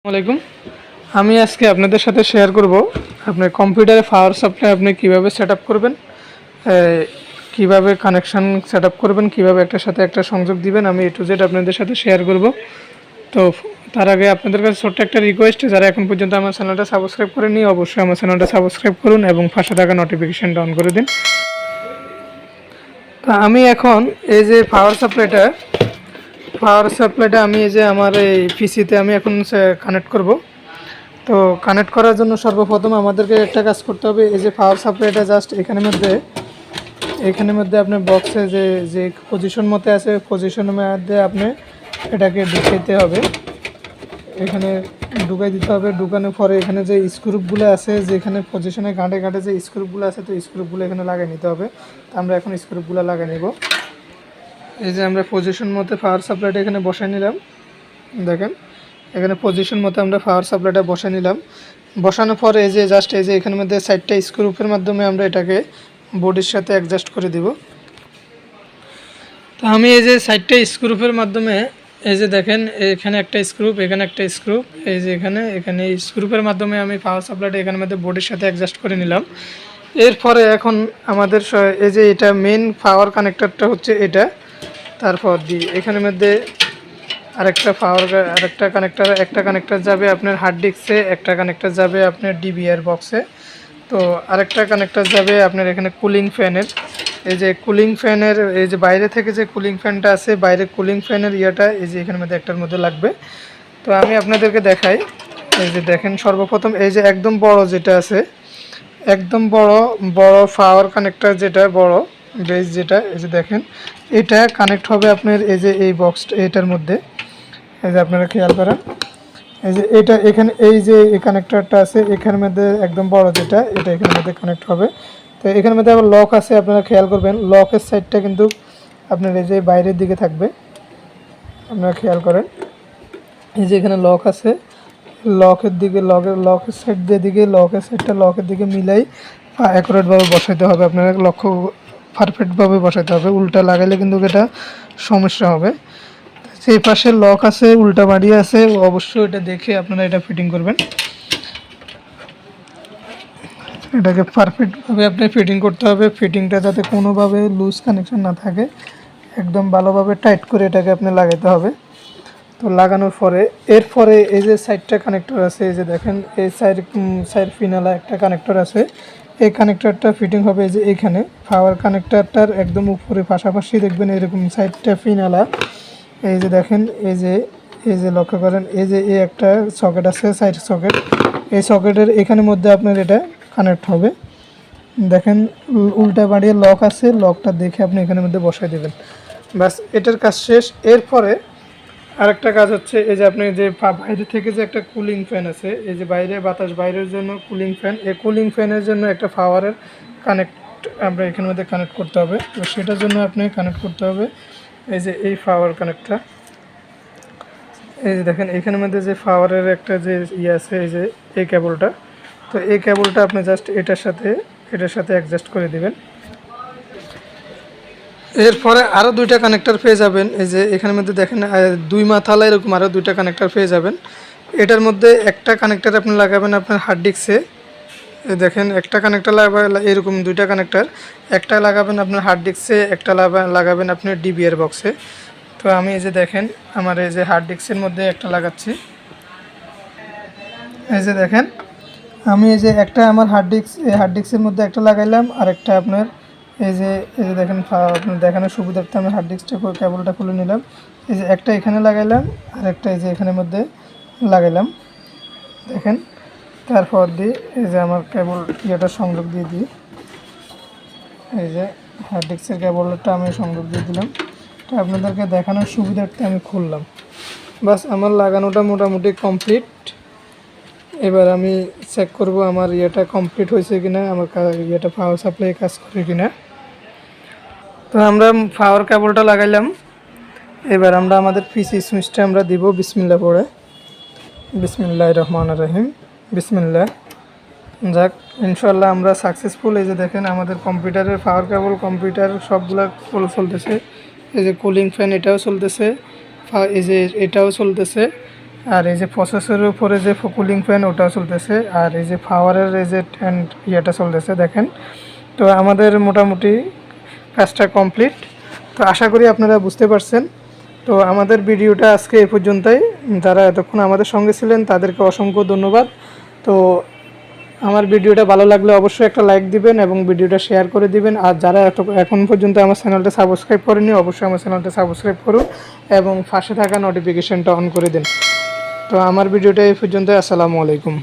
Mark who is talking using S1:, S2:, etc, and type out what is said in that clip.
S1: আসসালামাইকুম। আমি আজকে আপনাদের সাথে শেয়ার করব আপনার কম্পিউটারে পাওয়ার সাপ্লাই আপনি কিভাবে সেটআপ করবেন, কিভাবে কানেকশন সেটআপ করবেন, কিভাবে একটার সাথে একটা সংযোগ দিবেন। আমি A to Z আপনাদের সাথে শেয়ার করব। তো তার আগে আপনাদের কাছে ছোট্ট একটা রিকোয়েস্ট, যারা এখন পর্যন্ত আমার চ্যানেলটা সাবস্ক্রাইব করেনি অবশ্যই আমার চ্যানেলটা সাবস্ক্রাইব করুন এবং পাশে থাকা নোটিফিকেশনটা অন করে দিন। তো আমি এখন এই যে পাওয়ার সাপ্লাইটা আমি এই যে আমার এই পিসিতে আমি এখন কানেক্ট করব। তো কানেক্ট করার জন্য সর্বপ্রথম আমাদেরকে একটা কাজ করতে হবে। এই যে পাওয়ার সাপ্লাইটা জাস্ট এখানের মধ্যে আপনার বক্সে যে পজিশন মতে আছে, পজিশনের মধ্যে আপনি এটাকে ঢুকাইতে হবে, এখানে ঢুকাই দিতে হবে। ঢুকানোর পরে এখানে যে স্ক্রুপগুলো আছে, যেখানে পজিশনে গাঁটে গাঁটে যে স্ক্রুপগুলো আছে, তো স্ক্রুপগুলো এখানে লাগিয়ে নিতে হবে। তো আমরা এখন স্ক্রুপগুলো লাগিয়ে নেব। এই যে আমরা পজিশন মতে পাওয়ার সাপ্লাইটা এখানে বসাই নিলাম। দেখেন এখানে পজিশন মতো আমরা পাওয়ার সাপ্লাইটা বসাই নিলাম। বসানোর পরে এই যে জাস্ট এই যে এখানের মধ্যে সাইডটা স্ক্রুপের মাধ্যমে আমরা এটাকে বোর্ডের সাথে অ্যাডজাস্ট করে দিব। তো আমি এই যে সাইডটা স্ক্রুপের মাধ্যমে এই যে দেখেন এখানে একটা স্ক্রুপ, এখানে একটা স্ক্রুপ, এই যে এখানে স্ক্রুপের মাধ্যমে আমি পাওয়ার সাপ্লাইটা এখানের মধ্যে বোর্ডের সাথে অ্যাডজাস্ট করে নিলাম। এরপরে এখন আমাদের এই যে এটা মেন পাওয়ার কানেক্টরটা হচ্ছে এটা। তারপর এখানের মধ্যে একটা কানেক্টর যাবে আপনার হার্ড ডিস্কে, একটা কানেক্টর যাবে আপনার ডিবিআর বক্সে, তো আরেকটা কানেক্টর যাবে আপনার এখানে কুলিং ফ্যানের। এই যে কুলিং ফ্যানের এই যে বাইরে থেকে যে কুলিং ফ্যানটা আছে, বাইরে কুলিং ফ্যানের ইয়েটা এই যে এখানের মধ্যে একটার মধ্যে লাগবে। তো আমি আপনাদেরকে দেখাই। এই যে দেখেন সর্বপ্রথম এই যে একদম বড় যেটা আছে, একদম বড় পাওয়ার কানেক্টর যেটা বড় বেস যেটা, এই যে দেখেন এটা কানেক্ট হবে আপনার এই যে এই বক্সটা এটার মধ্যে। এই যে আপনারা খেয়াল করেন, এই যে এটা এখানে এই যে এই কানেক্টরটা আছে এখানের মধ্যে একদম বড় যেটা, এটা এখানের মধ্যে কানেক্ট হবে। তো এখানের মধ্যে আবার লক আছে, আপনারা খেয়াল করবেন লকের সাইডটা কিন্তু আপনার এই যে বাইরের দিকে থাকবে, আপনারা খেয়াল করেন। এই যে এখানে লক আছে, লকের সাইডটা লকের দিকে মিলাই অ্যাকুরেটভাবে বসাইতে হবে। আপনারা লক্ষ্য পারফেক্টভাবে বসাইতে হবে, উল্টা লাগাইলে কিন্তু এটা সমস্যা হবে। সেই পাশে লক আছে, উল্টা বাড়ি আছে, অবশ্যই এটা দেখে আপনারা এটা ফিটিং করবেন। এটাকে পারফেক্টভাবে আপনি ফিটিং করতে হবে। ফিটিংটা যাতে কোনোভাবে লুজ কানেকশন না থাকে, একদম ভালোভাবে টাইট করে এটাকে আপনি লাগাইতে হবে। তো লাগানোর পরে এরপরে এই যে সাইডটা কানেক্টর আছে, এই যে দেখেন এই সাইড ফিনালা একটা কানেক্টর আছে, এই কানেক্টরটা ফিটিং হবে এই যে এখানে পাওয়ার কানেক্টরটার একদম উপরে পাশাপাশি দেখবেন এরকম সাইডটা ফিনালা। এই যে দেখেন এই যে লক্ষ্য করেন এই যে এই একটা সকেট আছে, সাইড সকেট, এই সকেটের এখানের মধ্যে আপনার এটা কানেক্ট হবে। দেখেন উল্টা বাড়িয়ে লক আছে, লকটা দেখে আপনি এখানের মধ্যে বসাই দেবেন, ব্যাস এটার কাজ শেষ। এরপরে আরেকটা কাজ হচ্ছে এই যে আপনি যে বাইরে থেকে যে একটা কুলিং ফ্যান আছে, এই যে বাইরে বাতাস বাইরের জন্য কুলিং ফ্যান, এই কুলিং ফ্যানের জন্য একটা পাওয়ারের কানেক্ট আমরা এখানের মধ্যে কানেক্ট করতে হবে। তো সেটার জন্য আপনি কানেক্ট করতে হবে এই যে এই পাওয়ার কানেক্টটা। এই যে দেখেন এখানের মধ্যে যে পাওয়ারের একটা যে আছে এই যে এই কেবলটা, তো এই কেবলটা আপনি জাস্ট এটার সাথে অ্যাডজাস্ট করে দিবেন। এরপরে আরও দুইটা কানেক্টর পেয়ে যাবেন। এই যে এখানের মধ্যে দেখেন দুই মাথালা এরকম আরও দুইটা কানেক্টর পেয়ে যাবেন। এটার মধ্যে একটা কানেক্টর আপনি লাগাবেন আপনার হার্ড ডিস্কে, দেখেন একটা কানেক্টর এরকম দুইটা কানেক্টর, একটা লাগাবেন আপনার হার্ড ডিস্কে, একটা লাগাবেন আপনার ডিবিআর বক্সে। তো আমি এই যে দেখেন আমার এই যে হার্ড ডিস্কের মধ্যে একটা লাগাচ্ছি। এই যে দেখেন আমি এই যে একটা আমার হার্ড ডিস্কের মধ্যে একটা লাগাইলাম, আর একটা আপনার এই যে দেখেন আপনার দেখানোর সুবিধার্থে আমি হার্ড ডিস্কটা কেবলটা খুলে নিলাম। এই যে একটা এখানে লাগাইলাম, আর একটা এই যে এখানের মধ্যে লাগাইলাম। দেখেন তারপর দিই এই যে আমার কেবল ইয়েটা সংযোগ দিয়ে দিই, এই যে হার্ড ডিস্কের কেবলটা আমি সংযোগ দিয়ে দিলাম। তো আপনাদেরকে দেখানোর সুবিধার্থে আমি খুললাম, বাস আমার লাগানোটা মোটামুটি কমপ্লিট। এবার আমি চেক করব আমার ইয়েটা কমপ্লিট হয়েছে কিনা, আমার ইয়েটা পাওয়ার সাপ্লাই কাজ করে কিনা। তো আমরা পাওয়ার কেবলটা লাগাইলাম, এবার আমরা আমাদের পিসি সুইচটা আমরা দিব বিসমিল্লাহ পড়ে, বিসমিল্লাহির রহমানির রহিম, বিসমিল্লাহ। যাক ইনশাল্লাহ আমরা সাকসেসফুল। এই যে দেখেন আমাদের কম্পিউটারের পাওয়ার কেবল কম্পিউটার সবগুলো চলতেছে। এই যে কুলিং ফ্যান এটাও চলতেছে, এই যে এটাও চলতেছে, আর এই যে প্রসেসরের উপরে যে কুলিং ফ্যান ওটাও চলতেছে, আর এই যে পাওয়ারের এই যে ইয়েটা চলতেছে দেখেন। তো আমাদের মোটামুটি কাজটা কমপ্লিট। তো আশা করি আপনারা বুঝতে পারছেন। তো আমাদের ভিডিওটা আজকে এই পর্যন্তই। যারা এতক্ষণ আমাদের সঙ্গে ছিলেন তাদেরকে অসংখ্য ধন্যবাদ। তো আমার ভিডিওটা ভালো লাগলে অবশ্যই একটা লাইক দিবেন এবং ভিডিওটা শেয়ার করে দিবেন। আর যারা এখন পর্যন্ত আমার চ্যানেলটা সাবস্ক্রাইব করেনি অবশ্যই আমার চ্যানেলটা সাবস্ক্রাইব করুন এবং পাশে থাকা নোটিফিকেশনটা অন করে দিন। তো আমার ভিডিওটা এই পর্যন্তই। আসসালামু আলাইকুম।